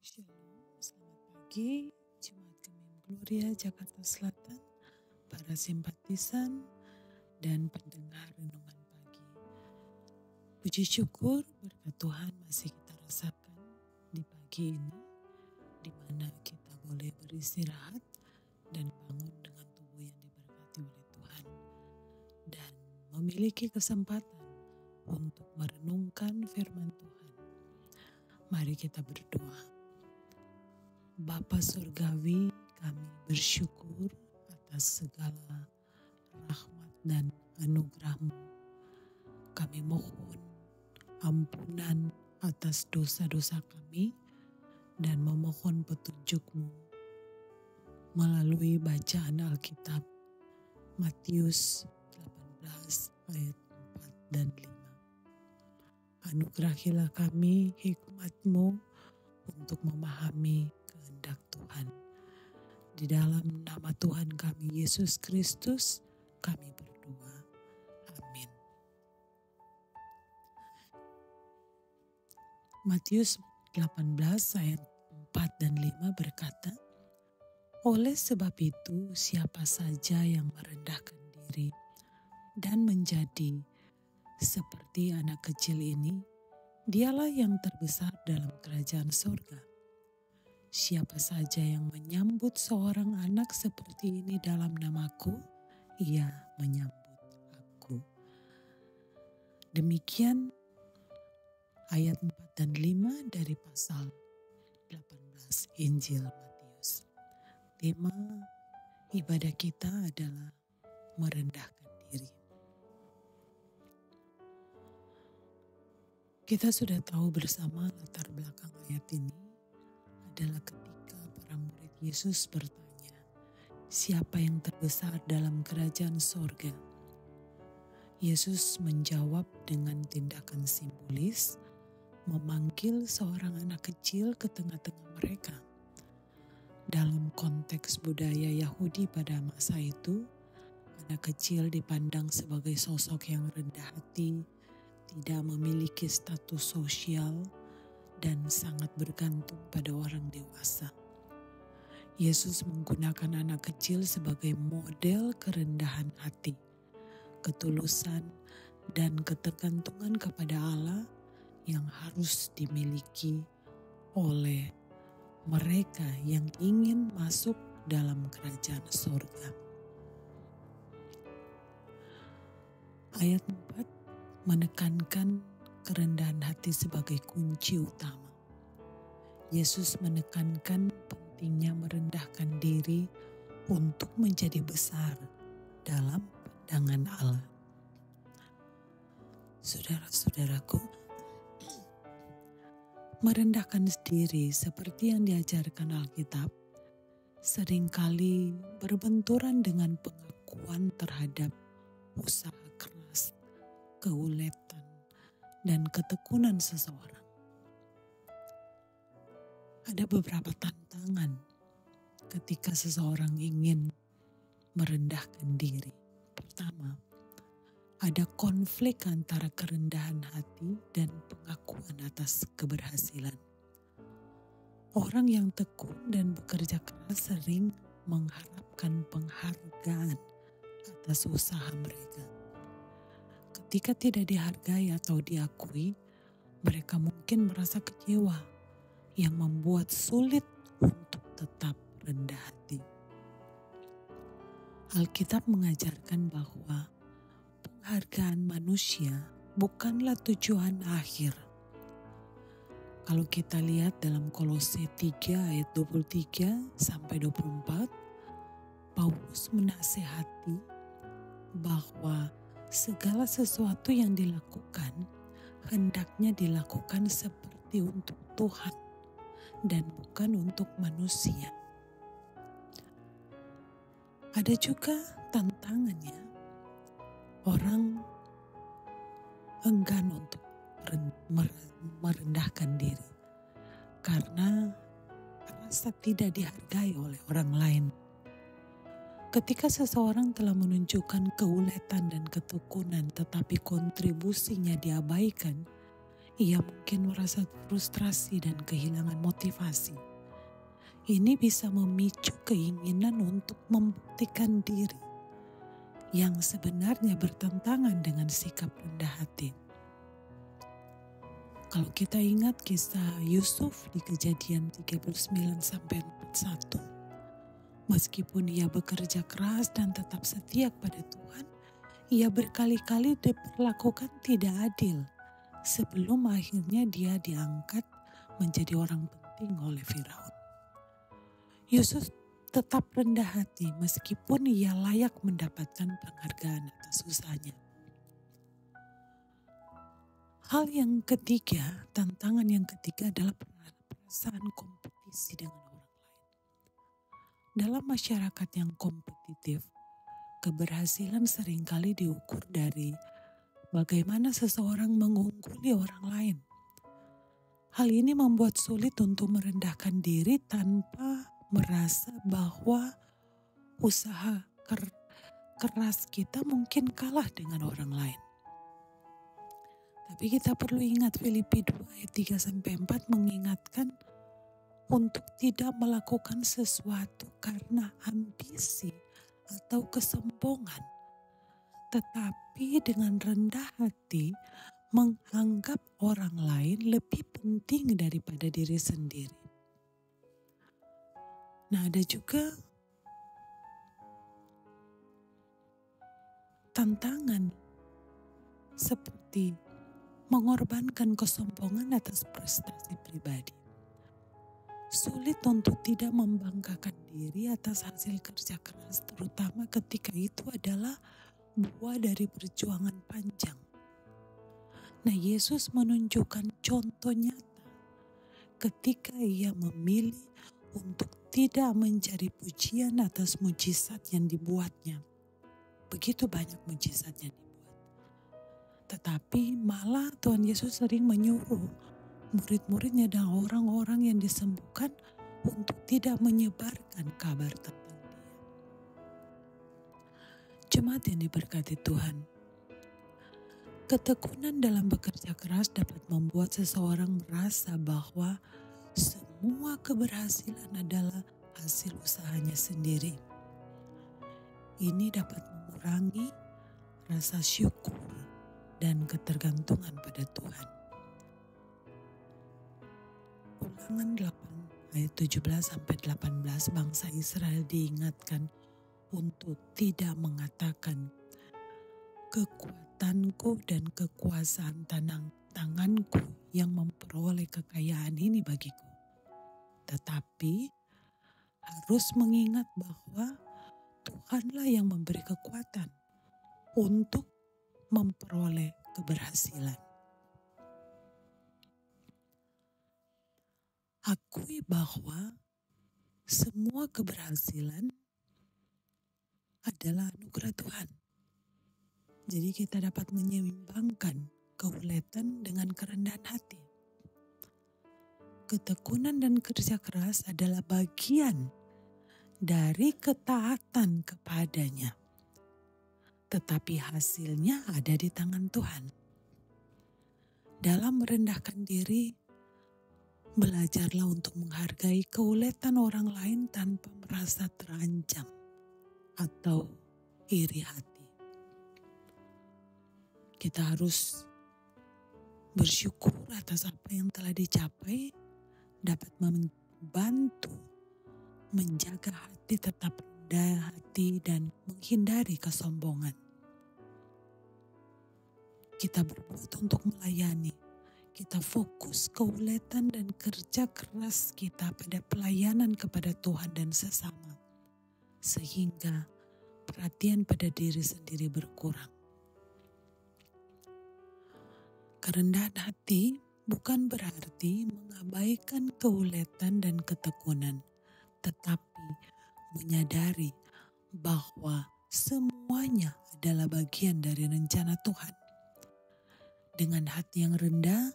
Shalom, selamat pagi, Jemaat Gemim Gloria Jakarta Selatan, para simpatisan dan pendengar renungan pagi. Puji syukur berkat Tuhan masih kita rasakan di pagi ini, di mana kita boleh beristirahat dan bangun dengan tubuh yang diberkati oleh Tuhan, dan memiliki kesempatan untuk merenungkan firman Tuhan. Mari kita berdoa. Bapa Surgawi, kami bersyukur atas segala rahmat dan anugerah-Mu. Kami mohon ampunan atas dosa-dosa kami dan memohon petunjuk-Mu melalui bacaan Alkitab Matius 18 ayat 4 dan 5. Anugerahilah kami hikmat-Mu untuk memahami kehendak Tuhan. Di dalam nama Tuhan kami Yesus Kristus kami berdoa. Amin. Matius 18 ayat 4 dan 5 berkata, "Oleh sebab itu siapa saja yang merendahkan diri dan menjadi seperti anak kecil ini, dialah yang terbesar dalam kerajaan surga. Siapa saja yang menyambut seorang anak seperti ini dalam namaku, ia menyambut aku." Demikian ayat 4 dan 5 dari pasal 18 Injil Matius. Tema ibadah kita adalah merendahkan diri. Kita sudah tahu bersama latar belakang ayat ini adalah ketika para murid Yesus bertanya, siapa yang terbesar dalam kerajaan sorga? Yesus menjawab dengan tindakan simbolis, memanggil seorang anak kecil ke tengah-tengah mereka. Dalam konteks budaya Yahudi pada masa itu, anak kecil dipandang sebagai sosok yang rendah hati, tidak memiliki status sosial, dan sangat bergantung pada orang dewasa. Yesus menggunakan anak kecil sebagai model kerendahan hati, ketulusan, dan ketergantungan kepada Allah yang harus dimiliki oleh mereka yang ingin masuk dalam kerajaan surga. Ayat 4 menekankan kerendahan hati sebagai kunci utama. Yesus menekankan pentingnya merendahkan diri untuk menjadi besar dalam pandangan Allah. Saudara-saudaraku, merendahkan diri seperti yang diajarkan Alkitab seringkali berbenturan dengan pengakuan terhadap usaha keras, keuletan, dan ketekunan seseorang. Ada beberapa tantangan ketika seseorang ingin merendahkan diri. Pertama, ada konflik antara kerendahan hati dan pengakuan atas keberhasilan. Orang yang tekun dan bekerja keras sering mengharapkan penghargaan atas usaha mereka. Ketika tidak dihargai atau diakui, mereka mungkin merasa kecewa yang membuat sulit untuk tetap rendah hati. Alkitab mengajarkan bahwa penghargaan manusia bukanlah tujuan akhir. Kalau kita lihat dalam Kolose 3 ayat 23 sampai 24, Paulus menasihati bahwa segala sesuatu yang dilakukan hendaknya dilakukan seperti untuk Tuhan dan bukan untuk manusia. Ada juga tantangannya, orang enggan untuk merendahkan diri karena rasa tidak dihargai oleh orang lain. Ketika seseorang telah menunjukkan keuletan dan ketekunan tetapi kontribusinya diabaikan, ia mungkin merasa frustrasi dan kehilangan motivasi. Ini bisa memicu keinginan untuk membuktikan diri yang sebenarnya bertentangan dengan sikap rendah hati. Kalau kita ingat kisah Yusuf di Kejadian 39-41, meskipun ia bekerja keras dan tetap setia kepada Tuhan, ia berkali-kali diperlakukan tidak adil sebelum akhirnya dia diangkat menjadi orang penting oleh Firaun. Yusuf tetap rendah hati meskipun ia layak mendapatkan penghargaan atas usahanya. Hal yang ketiga, tantangan yang ketiga adalah perasaan kompetisi dengan orang lain. Dalam masyarakat yang kompetitif, keberhasilan seringkali diukur dari bagaimana seseorang mengungguli orang lain. Hal ini membuat sulit untuk merendahkan diri tanpa merasa bahwa usaha keras kita mungkin kalah dengan orang lain. Tapi kita perlu ingat Filipi 2 ayat 3-4 mengingatkan untuk tidak melakukan sesuatu karena ambisi atau kesombongan, tetapi dengan rendah hati menganggap orang lain lebih penting daripada diri sendiri. Nah, ada juga tantangan seperti mengorbankan kesombongan atas prestasi pribadi. Sulit untuk tidak membanggakan diri atas hasil kerja keras, terutama ketika itu adalah buah dari perjuangan panjang. Nah, Yesus menunjukkan contoh nyata ketika ia memilih untuk tidak mencari pujian atas mujizat yang dibuatnya. Begitu banyak mujizat yang dibuat. Tetapi malah Tuhan Yesus sering menyuruh murid-muridnya dan orang-orang yang disembuhkan untuk tidak menyebarkan kabar tentang dia. Jemaat yang diberkati Tuhan, ketekunan dalam bekerja keras dapat membuat seseorang merasa bahwa semua keberhasilan adalah hasil usahanya sendiri. Ini dapat mengurangi rasa syukur dan ketergantungan pada Tuhan. Ulangan 8 ayat 17-18 bangsa Israel diingatkan untuk tidak mengatakan kekuatanku dan kekuasaan tanganku yang memperoleh kekayaan ini bagiku. Tetapi harus mengingat bahwa Tuhanlah yang memberi kekuatan untuk memperoleh keberhasilan. Akui bahwa semua keberhasilan adalah anugerah Tuhan. Jadi kita dapat menyeimbangkan keuletan dengan kerendahan hati. Ketekunan dan kerja keras adalah bagian dari ketaatan kepadanya. Tetapi hasilnya ada di tangan Tuhan. Dalam merendahkan diri, belajarlah untuk menghargai keuletan orang lain tanpa merasa terancam atau iri hati. Kita harus bersyukur atas apa yang telah dicapai, dapat membantu menjaga hati tetap rendah hati dan menghindari kesombongan. Kita berbuat untuk melayani. Kita fokus keuletan dan kerja keras kita pada pelayanan kepada Tuhan dan sesama. Sehingga perhatian pada diri sendiri berkurang. Kerendahan hati bukan berarti mengabaikan keuletan dan ketekunan, tetapi menyadari bahwa semuanya adalah bagian dari rencana Tuhan. Dengan hati yang rendah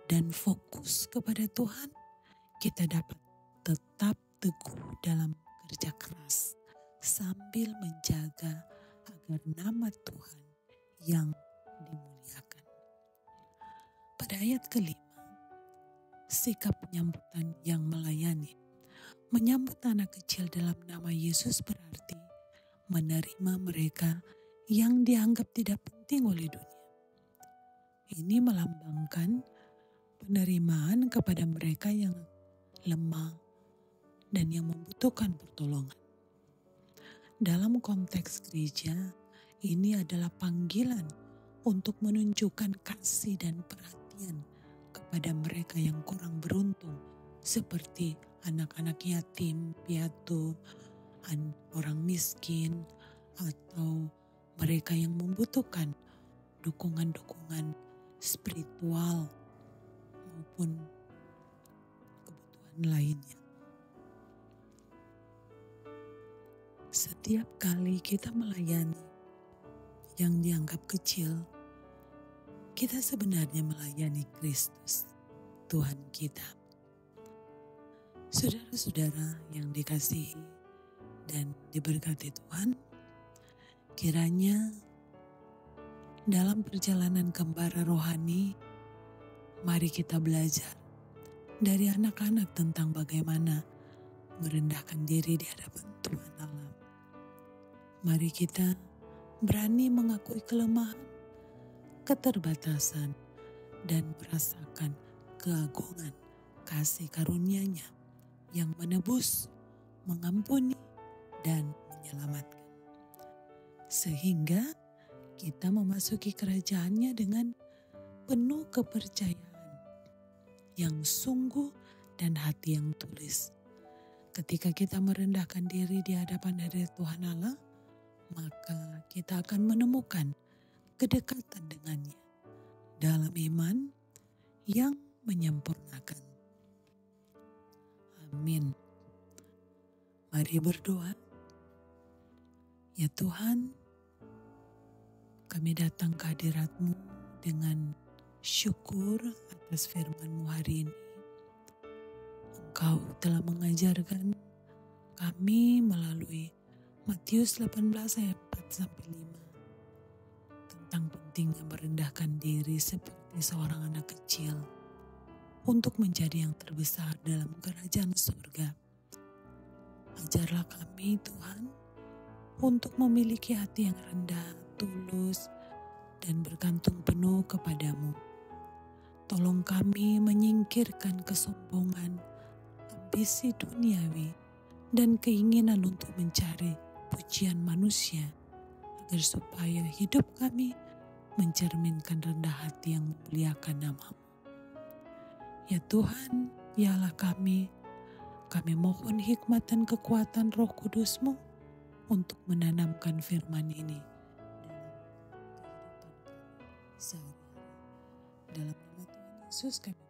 dan fokus kepada Tuhan, kita dapat tetap teguh dalam kerja keras sambil menjaga agar nama Tuhan yang dimuliakan. Pada ayat kelima, sikap penyambutan yang melayani. Menyambut anak kecil dalam nama Yesus berarti menerima mereka yang dianggap tidak penting oleh dunia. Ini melambangkan penerimaan kepada mereka yang lemah dan yang membutuhkan pertolongan. Dalam konteks gereja, ini adalah panggilan untuk menunjukkan kasih dan perhatian kepada mereka yang kurang beruntung, seperti anak-anak yatim, piatu, orang miskin, atau mereka yang membutuhkan dukungan-dukungan spiritual maupun kebutuhan lainnya. Setiap kali kita melayani yang dianggap kecil, kita sebenarnya melayani Kristus, Tuhan kita. Saudara-saudara yang dikasihi dan diberkati Tuhan, kiranya dalam perjalanan kembara rohani, mari kita belajar dari anak-anak tentang bagaimana merendahkan diri di hadapan Tuhan Allah. Mari kita berani mengakui kelemahan, keterbatasan, dan merasakan keagungan kasih karunia-Nya yang menebus, mengampuni, dan menyelamatkan. Sehingga kita memasuki kerajaan-Nya dengan penuh kepercayaan yang sungguh dan hati yang tulus. Ketika kita merendahkan diri di hadapan hadirat Tuhan Allah, maka kita akan menemukan kedekatan dengannya dalam iman yang menyempurnakan. Amin. Mari berdoa. Ya Tuhan, kami datang ke hadirat-Mu dengan syukur atas firman-Mu hari ini. Engkau telah mengajarkan kami melalui Matius 18 ayat 4-5 tentang pentingnya merendahkan diri seperti seorang anak kecil untuk menjadi yang terbesar dalam kerajaan surga. Ajarlah kami Tuhan untuk memiliki hati yang rendah, tulus, dan bergantung penuh kepadamu. Tolong kami menyingkirkan kesombongan, ambisi duniawi, dan keinginan untuk mencari pujian manusia, agar supaya hidup kami mencerminkan rendah hati yang memuliakan nama-Mu. Ya Tuhan, ya Allah kami mohon hikmat dan kekuatan Roh Kudus-Mu untuk menanamkan firman ini dalam kehidupan kami sehari-hari. Dalam nama Tuhan Yesus kami